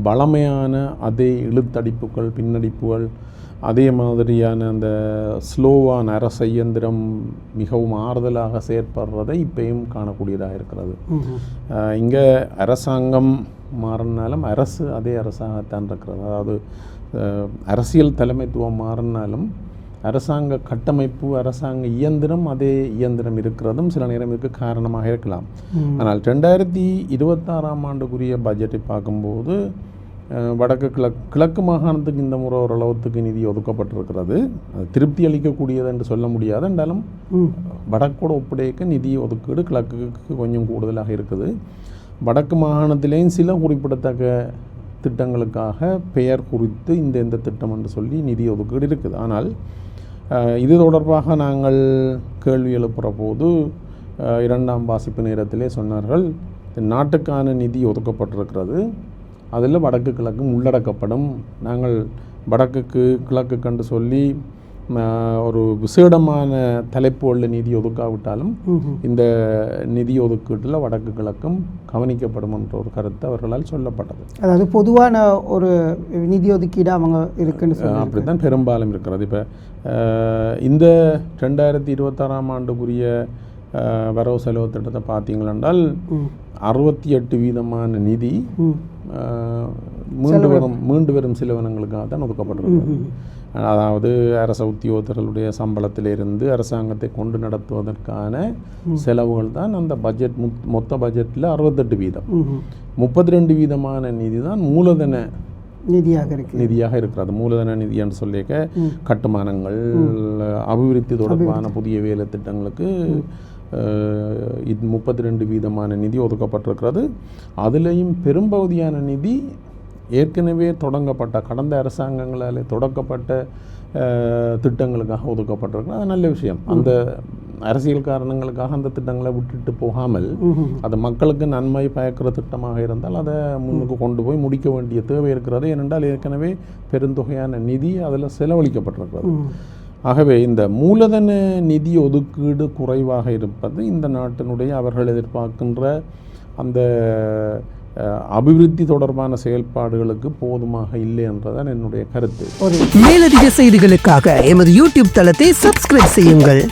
வளமையான அதே இழுத்தடிப்புகள் பின்னடிப்புகள் அதே மாதிரியான அந்த ஸ்லோவான அரச இயந்திரம் மிகவும் ஆறுதலாக செயற்படுறதை இப்பயும் காணக்கூடியதாக இருக்கிறது. இங்கே அரசாங்கம் மாறினாலும் அரசு அதே அரசாங்கத்தான் இருக்கிறது. அதாவது அரசியல் தலைமைத்துவம் மாறினாலும் அரசாங்க கட்டமைப்பு அரசாங்க இயந்திரம் அதே இயந்திரம் இருக்கிறதும் சில நேரம் இதுக்கு காரணமாக இருக்கலாம். ஆனால் 2026 ஆண்டுக்குரிய பட்ஜெட்டை பார்க்கும்போது வடக்கு கிழக்கு மாகாணத்துக்கு இந்த முறை ஓரளவுக்கு நிதி ஒதுக்கப்பட்டிருக்கிறது. அது திருப்தி அளிக்கக்கூடியது என்று சொல்ல முடியாது. என்றாலும் வடக்கோட ஒப்படைக்க நிதி ஒதுக்கீடு கிழக்குக்கு கொஞ்சம் கூடுதலாக இருக்குது. வடக்கு மாகாணத்திலேயும் சில குறிப்பிடத்தக்க திட்டங்களுக்காக பெயர் குறித்து இந்த திட்டம் என்று சொல்லி நிதி ஒதுக்கீடு இருக்குது. ஆனால் இது தொடர்பாக நாங்கள் கேள்வி எழுப்புகிற போது 2ஆம் வாசிப்பு நேரத்திலே சொன்னார்கள், நாட்டுக்கான நிதி ஒதுக்கப்பட்டிருக்கிறது, அதில் வடக்கு கிழக்கும் உள்ளடக்கப்படும். நாங்கள் வடக்குக்கு கிழக்கு கண்டு சொல்லி ஒரு விசேடமான தலைப்பு உள்ள நிதி ஒதுக்காவிட்டாலும் இந்த நிதி ஒதுக்கீட்டில் வடக்கு கிழக்கும் கவனிக்கப்படும் என்ற ஒரு கருத்து அவர்களால் சொல்லப்பட்டது. அதாவது பொதுவான ஒரு நிதி ஒதுக்கீடு அவங்க இருக்குன்னு சொல்லி அப்படி தான் பெரும்பாலும் இருக்கிறது. இப்போ இந்த 2026 ஆண்டுக்குரிய வரவு செலவு திட்டத்தை பார்த்தீங்களென்றால் 68% நிதி மீண்டு வரும் செலவினங்களுக்காக தான் ஒதுக்கப்பட்டிருக்கிறது. அதாவது அரச உத்தியோகத்தர்களுடைய சம்பளத்திலிருந்து அரசாங்கத்தை கொண்டு நடத்துவதற்கான செலவுகள் தான் அந்த பட்ஜெட் மொத்த பட்ஜெட்டில் 68%. 32% நிதி தான் மூலதன நிதியாக இருக்கிறது. மூலதன நிதி என்று சொல்லிக்க கட்டுமானங்கள் அபிவிருத்தி தொடர்பான புதிய வேலை திட்டங்களுக்கு 32% நிதி ஒதுக்கப்பட்டிருக்கிறது. அதுலேயும் பெரும்பகுதியான நிதி ஏற்கனவே தொடங்கப்பட்ட கடந்த அரசாங்கங்களால் தொடக்கப்பட்ட திட்டங்களுக்காக ஒதுக்கப்பட்டிருக்கிறது. அது நல்ல விஷயம். அந்த அரசியல் காரணங்களுக்காக அந்த திட்டங்களை விட்டுட்டு போகாமல் அது மக்களுக்கு நன்மை பயக்கிற திட்டமாக இருந்தால் அதை முன்னுக்கு கொண்டு போய் முடிக்க வேண்டிய தேவை இருக்கிறது. ஏனென்றால் ஏற்கனவே பெருந்தொகையான நிதி அதில் செலவழிக்கப்பட்டிருக்கிறது. ஆகவே இந்த மூலதன நிதி ஒதுக்கீடு குறைவாக இருப்பது இந்த நாட்டினுடைய அவர்கள் எதிர்பார்க்கின்ற அந்த அபிவிருத்தி தொடர்பான செயல்பாடுகளுக்கு போதுமாக இல்லை என்றதான் என்னுடைய கருத்து. மேலதிக செய்திகளுக்காக எமது யூடியூப் தளத்தை சப்ஸ்கிரைப் செய்யுங்கள்.